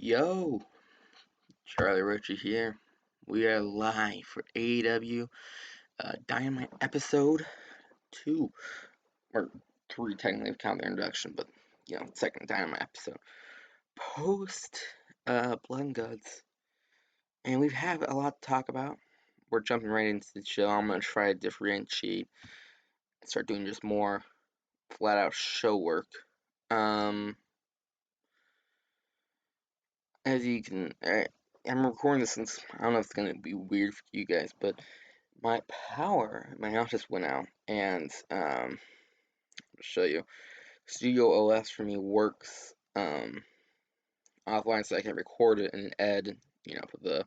Yo, Charlie Ritchie here. We are live for AEW Dynamite episode 2, or 3 technically, count the introduction, but second Dynamite episode. Post Blood and Guts, and we have a lot to talk about. We're jumping right into the show. I'm going to try to differentiate and start doing just more flat out show work. As you can, I'm recording this since I don't know if it's gonna be weird for you guys, but my house just went out, and I'll show you. Studio OS for me works offline, so I can record it and ed, put the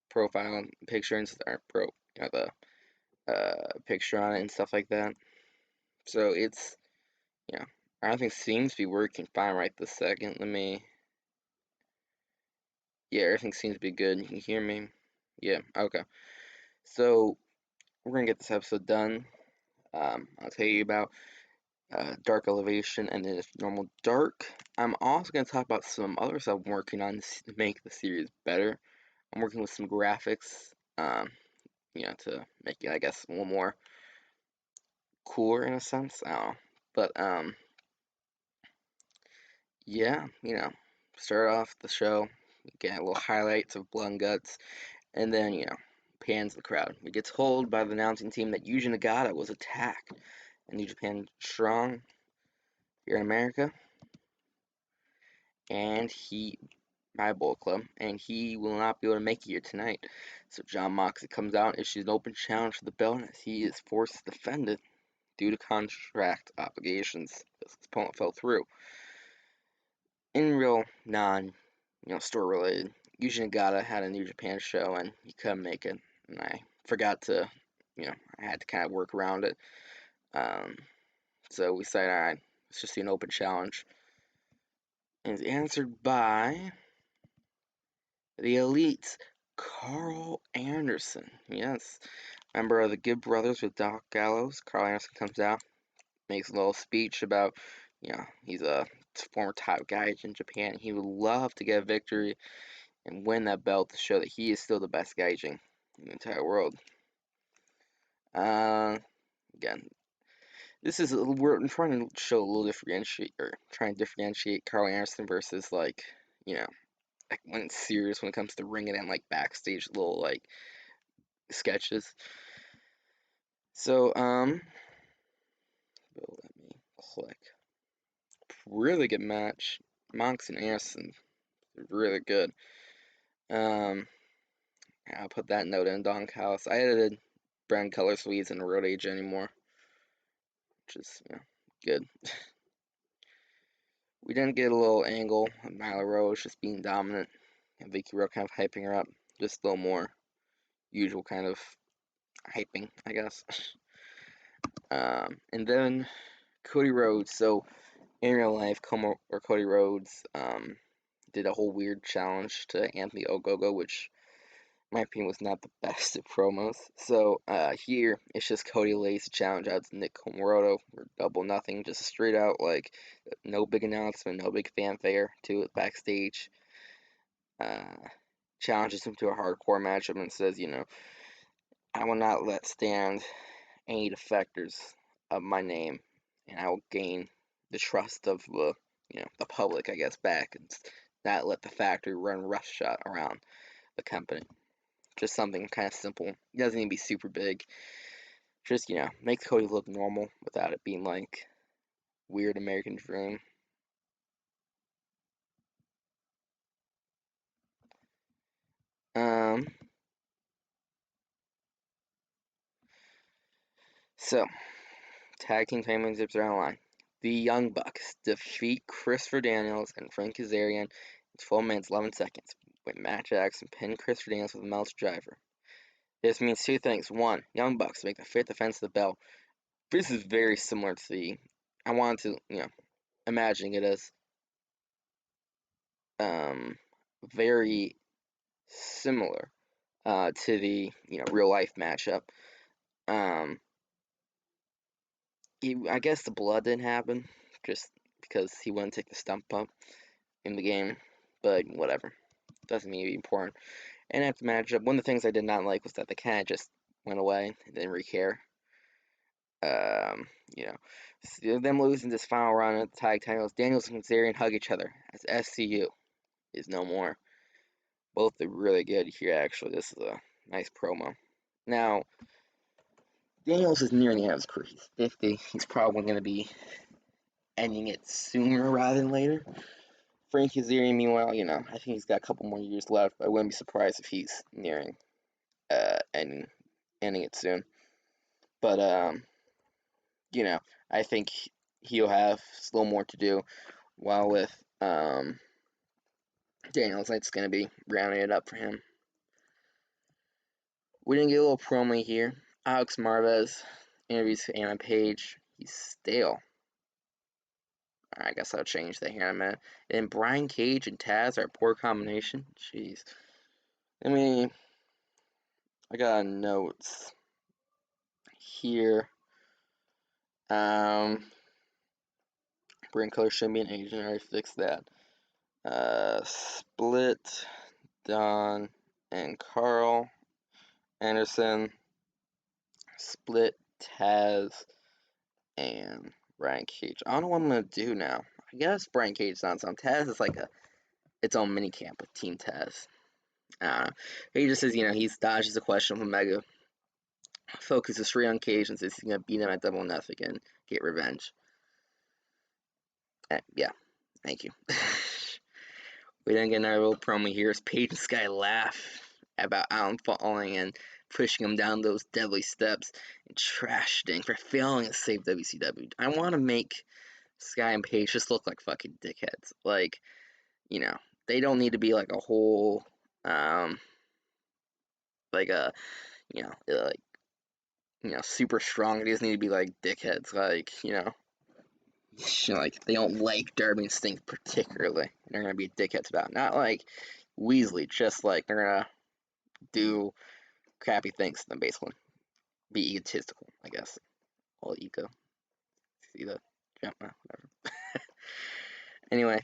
profile picture and the picture on it and stuff like that. So it's, everything seems to be working fine right this second. Yeah, everything seems to be good. You can hear me? Yeah, okay. So we're gonna get this episode done. I'll tell you about Dark Elevation and then it's normal Dark. I'm also gonna talk about some other stuff I'm working on to make the series better. I'm working with some graphics, to make it, I guess, a little more cooler in a sense. I don't know, but yeah, start off the show, get a little highlights of Blood and Guts, and then pans the crowd. We get told by the announcing team that Yuji Nagata was attacked in New Japan Strong here in America, and my Bullet Club, and he will not be able to make it here tonight. So John Moxley comes out and issues an open challenge for the belt as he is forced to defend it due to contract obligations as his opponent fell through. In real story related, Yuji Nagata had a New Japan show and he couldn't make it, and I forgot to, I had to kind of work around it. So we said, all right, let's just do an open challenge. And it's answered by the Elite's Carl Anderson. Yes, member of the Good Brothers with Doc Gallows. Carl Anderson comes out, makes a little speech about, he's a former top guy in Japan. He would love to get a victory and win that belt to show that he is still the best gaijin in the entire world. Again, we're trying to show a little trying to differentiate Carl Anderson versus like when it's serious when it comes to ringing and like backstage little like sketches. So let me click. Really good match. Monks and Anderson, really good. I'll put that note in Donk House. I edited Brand Color Swedes and Road Age anymore, which is good. We didn't get a little angle of Nyla Rose just being dominant and Vicky Rowe kind of hyping her up, just a little more usual kind of hyping, I guess. And then Cody Rhodes. So in real life, Cody Rhodes did a whole weird challenge to Anthony Ogogo, which in my opinion was not the best of promos. So here it's just Cody lays the challenge out to Nick Comoroto for double nothing, just straight out like no big announcement, no big fanfare to it backstage. Challenges him to a hardcore matchup and says, I will not let stand any defectors of my name, and I will gain the trust of the public, I guess, back, and not let the factory run roughshod around the company. Just something kind of simple. It doesn't need to be super big. Just, makes Cody look normal without it being like weird American Dream. So, Tag Team Championships are on the line. The Young Bucks defeat Christopher Daniels and Frank Kazarian in 12 minutes 11 seconds when Matt Jackson pinned Christopher Daniels with a Meltzer driver. This means two things. One, Young Bucks make the fifth defense of the belt. This is very similar to I wanted to, imagine it as very similar to the real life matchup. I guess the blood didn't happen just because he wouldn't take the stump up in the game, but whatever. Doesn't need to be important. And after the matchup, one of the things I did not like was that the cat just went away and didn't really care. Um, you know, so them losing this final round of the tag titles, Daniels and Kazarian hug each other as SCU is no more. Both are really good here, actually. This is a nice promo. Now, Daniels is nearing the end of his career. He's 50. He's probably going to be ending it sooner rather than later. Frank Kazarian, meanwhile, I think he's got a couple more years left. But I wouldn't be surprised if he's nearing ending it soon. But I think he'll have a little more to do. While with Daniels, it's going to be rounding it up for him. We didn't get a little promo here. Alex Marvez interviews Anna Page. He's stale. I guess I'll change that here in a minute. And Brian Cage and Taz are a poor combination. Jeez. I got notes here. Brand color shouldn't be an Asian. I already fixed that. Split, Don, and Carl Anderson. Split, Taz, and Brian Cage. I don't know what I'm gonna do now. I guess Brian Cage's on some. Taz is like its own mini camp with Team Taz. I don't know. He just says, he dodges a question from Omega. Focuses straight on Cage and says he's gonna beat him at Double or Nothing and get revenge. Yeah, thank you. We then get another little promo here as Page and Sky laugh about Allin falling and pushing him down those deadly steps and trash Sting for failing to save WCW. I want to make Sky and Page just look like fucking dickheads. Like, they don't need to be like a whole, like a, super strong. They just need to be like dickheads. Like, like they don't like Darby and Sting particularly. They're gonna be dickheads about it. Not like Weasley, just like they're gonna do crappy things to them, basically. Be egotistical, I guess. All ego. See the jump, whatever. Anyway,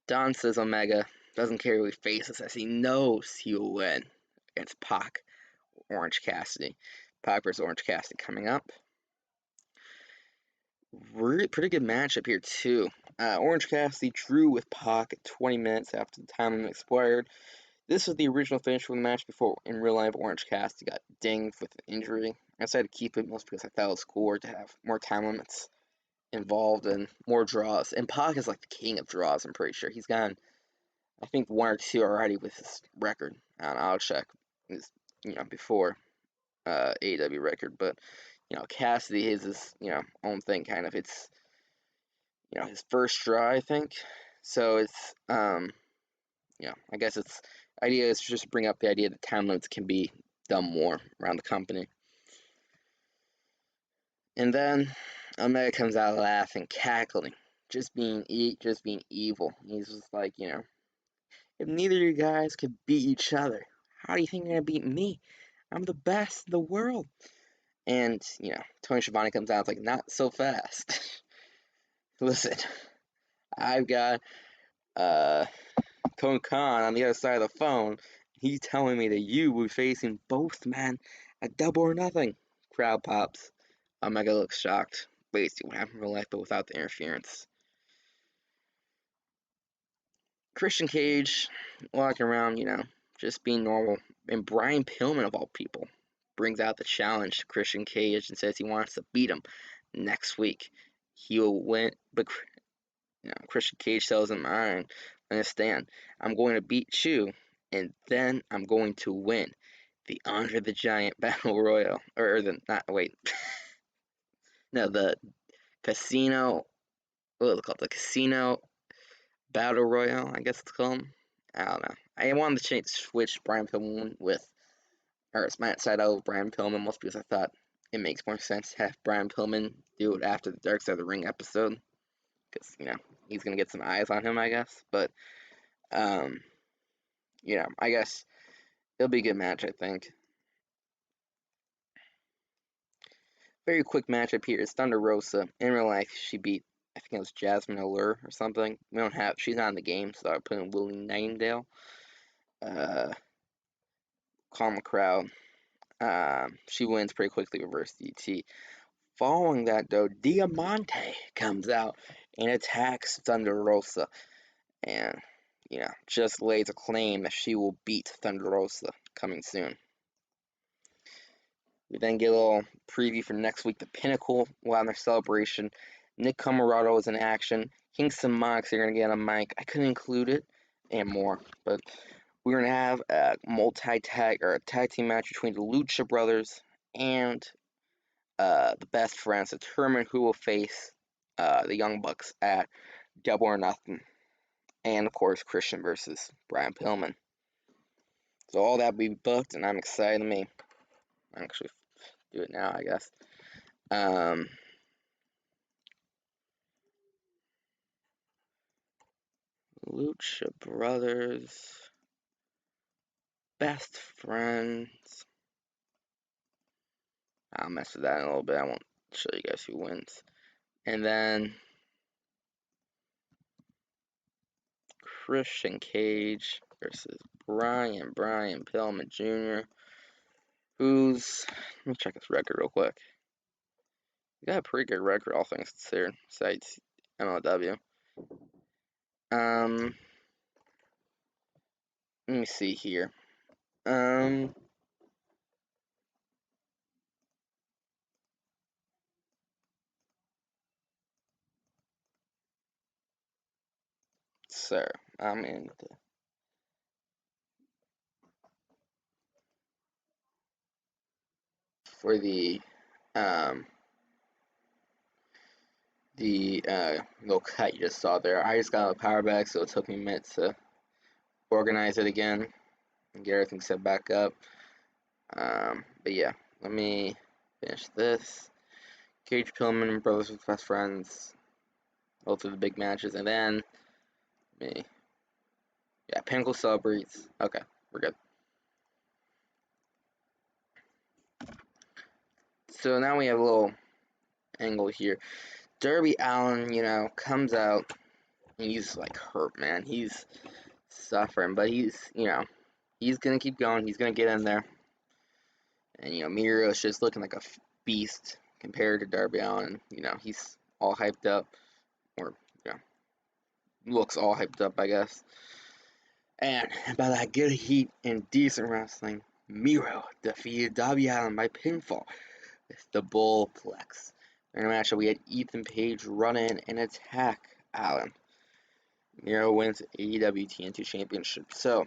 Don says Omega doesn't care who he faces as he knows he will win against Pac or Orange Cassidy. Pac versus Orange Cassidy coming up. Pretty good matchup here, too. Orange Cassidy drew with Pac at 20 minutes after the time limit expired. This was the original finish for the match before, in real life, Orange Cassidy got dinged with an injury. I decided to keep it mostly because I thought it was cooler to have more time limits involved and more draws. And Pac is like the king of draws, I'm pretty sure. He's gone, I think, one or two already with his record. I'll check his, before AEW record. But, Cassidy is his, own thing, kind of. It's, his first draw, I think. So it's, I guess it's idea is just to bring up the idea that time limits can be done more around the company. And then Omega comes out laughing, cackling, just being evil. He's just like, if neither of you guys could beat each other, how do you think you're gonna beat me? I'm the best in the world. And Tony Schiavone comes out, like, not so fast. Listen, I've got Tony Khan on the other side of the phone. He's telling me that you will be facing both men at Double or Nothing. Crowd pops. Omega looks shocked. Basically what happened in real life, but without the interference. Christian Cage walking around, just being normal. And Brian Pillman, of all people, brings out the challenge to Christian Cage and says he wants to beat him next week. He will win, but Christian Cage tells him, I understand. I'm going to beat you, and then I'm going to win the Andre the Giant Battle Royal. No, the Casino, what is it called? The Casino Battle Royale, I guess it's called. I don't know. I wanted to switch Brian Pillman with, or Matt Sydal with Brian Pillman, mostly because I thought it makes more sense to have Brian Pillman do it after the Dark Side of the Ring episode. Because, he's going to get some eyes on him, I guess. But, I guess it'll be a good match, I think. Very quick matchup here is Thunder Rosa. In real life, she beat I think it was Jasmine Allure or something. She's not in the game, so I put in Willie Nightingale. Calm the crowd. She wins pretty quickly, reverse DT. Following that, though, Diamante comes out and attacks Thunder Rosa, and just lays a claim that she will beat Thunder Rosa coming soon. We then get a little preview for next week. The Pinnacle will have their celebration. Nick Comoroto is in action. Kingston Mox are going to get on a mic. I couldn't include it and more, but we're going to have a tag team match between the Lucha Brothers and the Best Friends to determine who will face the Young Bucks at Double or Nothing. And, of course, Christian versus Brian Pillman. So all that will be booked, and I'm excited to me. I'll actually do it now, I guess. Lucha Brothers, Best Friends. I'll mess with that in a little bit. I won't show you guys who wins. And then Christian Cage versus Brian Pillman Jr., who's, let me check his record real quick. He got a pretty good record, all things considered, besides MLW. Let me see here. So I'm in for the little cut you just saw there. I just got a power back, so it took me a minute to organize it again and get everything set back up. But yeah, let me finish this. Cage Pillman and Brothers with Best Friends. Both of the big matches, and then Pinnacle celebrates. Okay, we're good. So now we have a little angle here. Darby Allin, comes out and he's like hurt, man. He's suffering, but he's gonna keep going. He's gonna get in there. And Miro is just looking like a beast compared to Darby Allin. He's all hyped up, or looks all hyped up, I guess. And by that good heat and decent wrestling, Miro defeated Darby Allin by pinfall with the Bullplex. In a match, we had Ethan Page run in and attack Allin. Miro wins AEW TNT Championship. So,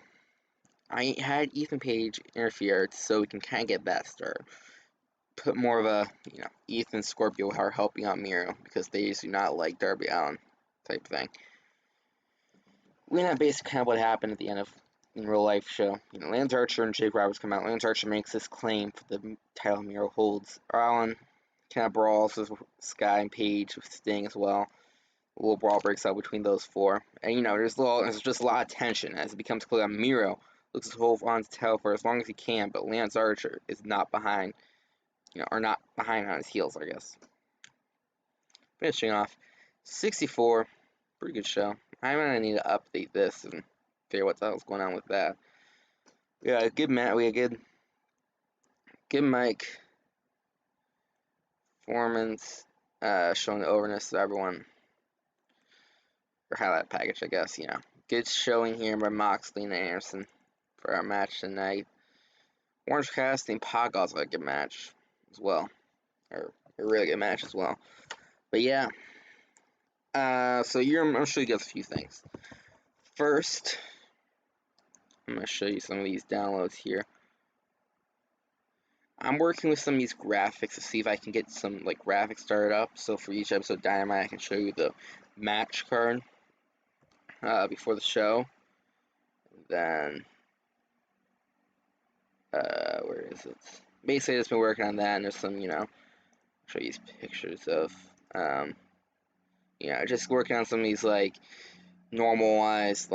I had Ethan Page interfere so we can kind of get that started. Put more of a, Ethan Scorpio Heart helping out Miro because they do not like Darby Allin type thing. We know basically kind of what happened at the end of in real life show. Lance Archer and Jake Roberts come out. Lance Archer makes this claim for the title Miro holds. Allin kind of brawls with Sky and Page with Sting as well. A little brawl breaks out between those four. And there's just a lot of tension as it becomes clear that Miro looks to hold on to title for as long as he can, but Lance Archer is not behind, or not behind on his heels, I guess. Finishing off 64, pretty good show. I'm gonna need to update this and figure what the hell's going on with that. We got a good Matt, we got good Mike Foreman's showing the overness of everyone. Or highlight package, I guess, Good showing here by Moxley and Anderson for our match tonight. Orange Cassidy and Pac also had a good match as well. Or a really good match as well. But yeah. So I'm going to show you guys a few things. First, I'm going to show you some of these downloads here. I'm working with some of these graphics to see if I can get some graphics started up. So for each episode of Dynamite, I can show you the match card before the show. Then, where is it? Basically, I've just been working on that, and there's some, show you these pictures of, just working on some of these normalized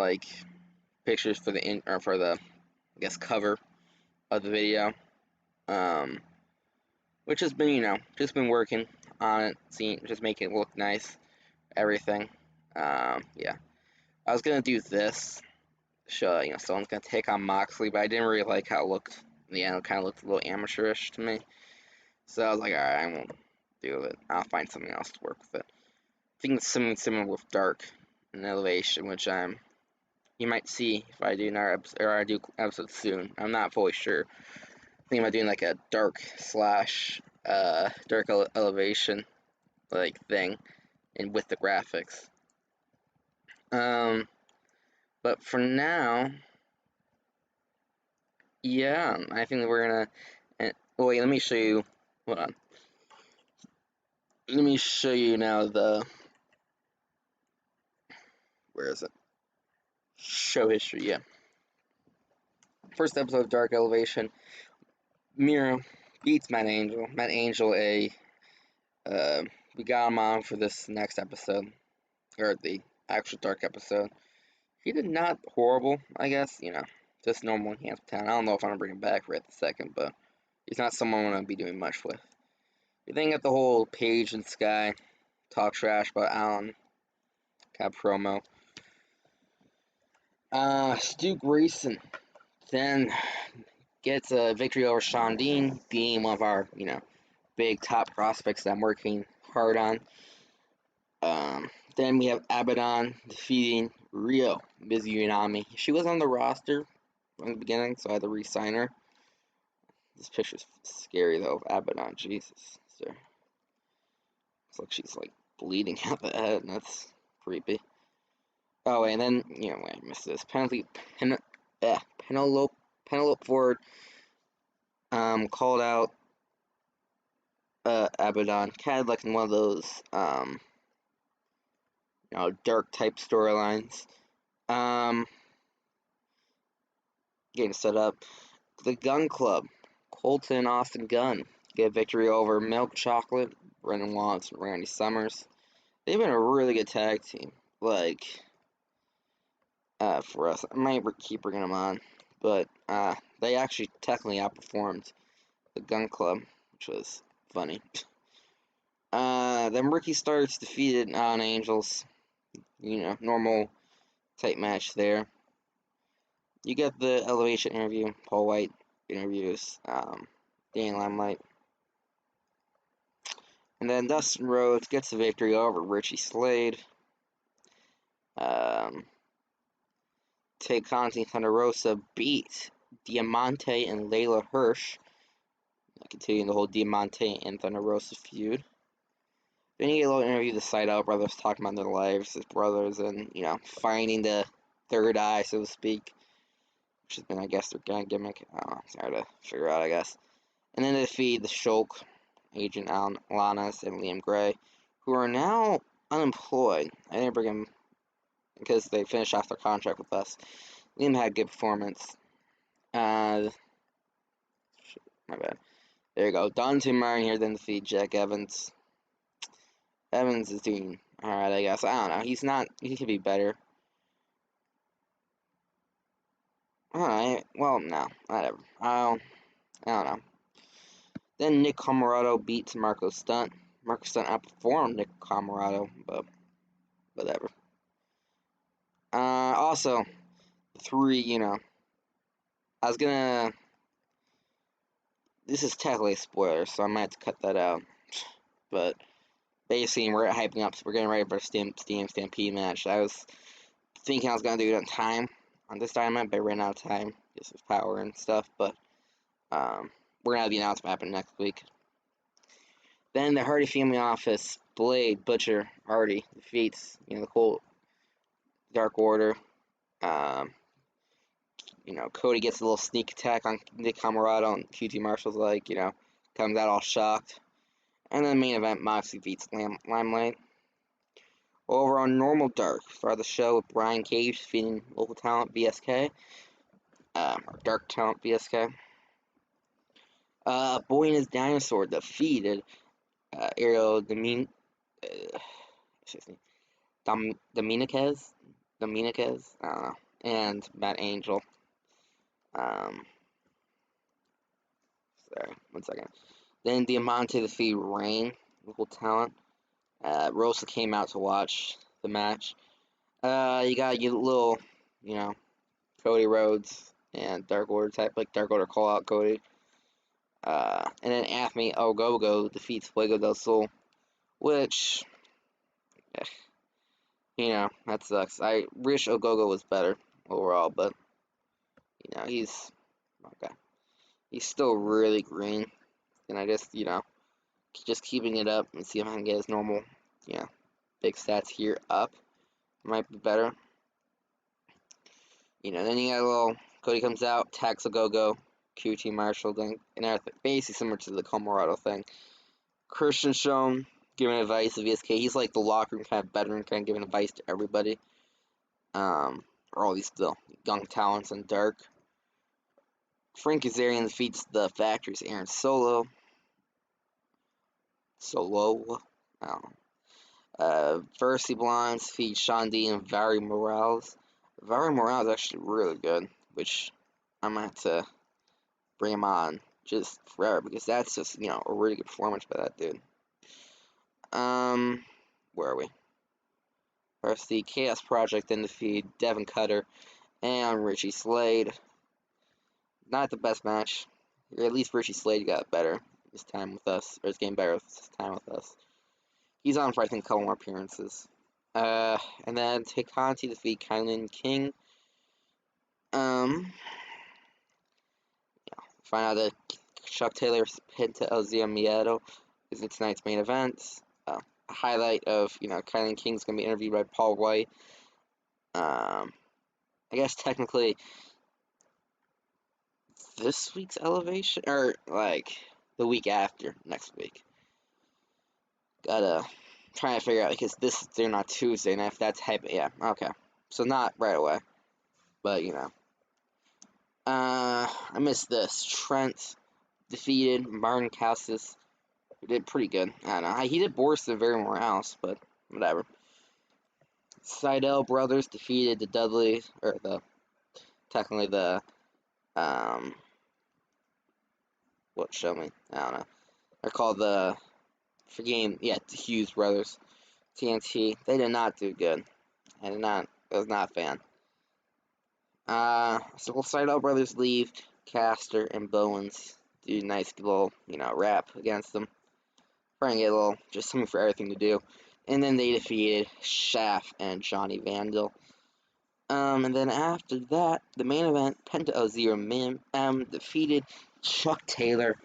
pictures for the I guess cover of the video, which has been just been working on it, just making it look nice. everything. Yeah. I was gonna do this, show, someone's gonna take on Moxley, but I didn't really like how it looked. In the end, it kind of looked a little amateurish to me. So I was like, alright, I won't do it. I'll find something else to work with it. I think it's something similar with Dark and Elevation, which you might see if I do another episode, or I do episode soon. I'm not fully sure. Thinking about doing like a Dark slash Dark Elevation like thing, and with the graphics. But for now, yeah, I think that we're gonna. Oh wait, let me show you. Hold on. Let me show you now the. Where is it? Show history. Yeah. First episode of Dark Elevation. Miro beats Matt Angel. Matt Angel, we got him on for this next episode, or the actual Dark episode. He did not horrible, I guess. Just normal enhanced talent. I don't know if I'm gonna bring him back right this second, but he's not someone I'm gonna be doing much with. You think at the whole Paige and Sky talk trash about Allin kind of promo. Stu Grayson then gets a victory over Sean Dean, being one of our, big top prospects that I'm working hard on. Then we have Abaddon defeating Rio Mizunami. She was on the roster from the beginning, so I had to re-sign her. This picture's scary though of Abaddon. Jesus, so looks like she's like bleeding out the head, and that's creepy. Oh, and then wait, I missed this. Penelope Ford called out Abaddon, kind of like in one of those dark type storylines. Getting set up. The Gun Club, Colton and Austin Gunn get victory over Milk Chocolate, Brendan Watts, and Randy Summers. They've been a really good tag team. For us, I might keep bringing them on, but they actually technically outperformed the Gun Club, which was funny. Then Ricky Starks defeated On Angels. Normal type match there. You get the Elevation interview. Paul White interviews Danny Limelight. And then Dustin Rhodes gets the victory over Richie Slade. Tay Conti and Thunder Rosa beat Diamante and Layla Hirsch. Continuing the whole Diamante and Thunder Rosa feud. Then you get a little interview of the Side-Out brothers talking about their lives as brothers and, finding the third eye, so to speak. Which has been, I guess, their kind of gimmick. I don't know, it's hard to figure out, I guess. And then they defeat the Shulk, Agent Alanis, and Liam Gray, who are now unemployed. I didn't bring them because they finished off their contract with us. Liam had a good performance. My bad. There you go. Dante Martin here then defeat Jack Evans. Evans is doing alright, I guess. I don't know. He's not. He could be better. Alright. Well, no. Whatever. I don't know. Then Nick Camarado beats Marco Stunt. Marco Stunt outperformed Nick Camarado, but whatever. Also, three, I was gonna. This is technically a spoiler, so I might have to cut that out. But basically, we're hyping up, so we're getting ready for a Steam Stampede match. I was thinking I was gonna do it on time on this Dynamite, but I ran out of time just with power and stuff. But we're gonna have the announcement happen next week. Then the Hardy Family Office, Blade, Butcher, Hardy defeats the whole Dark Order. Cody gets a little sneak attack on Nick Camarado, and QT Marshall's comes out all shocked. And then main event, Moxley beats Limelight. Over on Normal Dark, start the show with Brian Cage defeating local talent BSK. Or Dark talent BSK. Boy and his Dinosaur defeated Ariel Dominguez, I don't know, and Matt Angel. Sorry, 1 second. Then Diamante defeated Rain, local talent. Rosa came out to watch the match. You gotta get a little, you know, Cody Rhodes and Dark Order type, like Dark Order call out Cody. And then Anthony Ogogo defeats Fuego del Sol, which, eh, that sucks. I wish Ogogo was better overall, but, he's, okay. He's still really green, and I just keeping it up and see if I can get his normal, big stats here up. Might be better. Then you got a little, Cody comes out, attacks Ogogo, QT Marshall thing, and everything. Basically similar to the Colorado thing. Christian shown giving advice to VSK. He's like the locker room kind of veteran, kind of giving advice to everybody. Or all these young talents and Dark. Frank Kazarian defeats the Factory's Aaron Solo. I don't know. Versi Blondes defeat Sean D and Valerie Morales. Valerie Morales is actually really good, which I might have to bring him on just forever because that's just, a really good performance by that dude. Where are we? First, the Chaos Project then defeat Devin Cutter and Richie Slade. Not the best match. Or at least Richie Slade got better this time with us, or is getting better this time with us. He's on for, I think, a couple more appearances. And then Tekanti defeat Kylan King. Find out that Chuck Taylor's pinned to Elzia Miedo is in tonight's main event. A highlight of, Kylan King's going to be interviewed by Paul White. I guess technically this week's Elevation, or like the week after, next week. Gotta try to figure out because they're not Tuesday, and if that's yeah, okay. So not right away, but I missed this. Trent defeated Martin Cassis, who did pretty good. I don't know. He did Boris the Very Morales, but whatever. Seidel brothers defeated the Dudley, or technically the, what show me? I don't know. They're called the Hughes brothers. TNT. They did not do good. I was not a fan. So Seidel brothers leave. Caster and Bowens do a nice little, rap against them. Trying to get a little, just something for everything to do. And then they defeated Shaft and Johnny Vandal. And then after that, the main event, Penta Ozira defeated Chuck Taylor.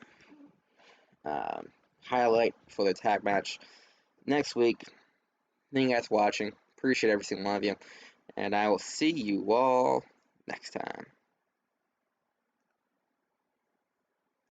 Highlight for the tag match next week. Thank you guys for watching. Appreciate every single one of you. And I will see you all next time.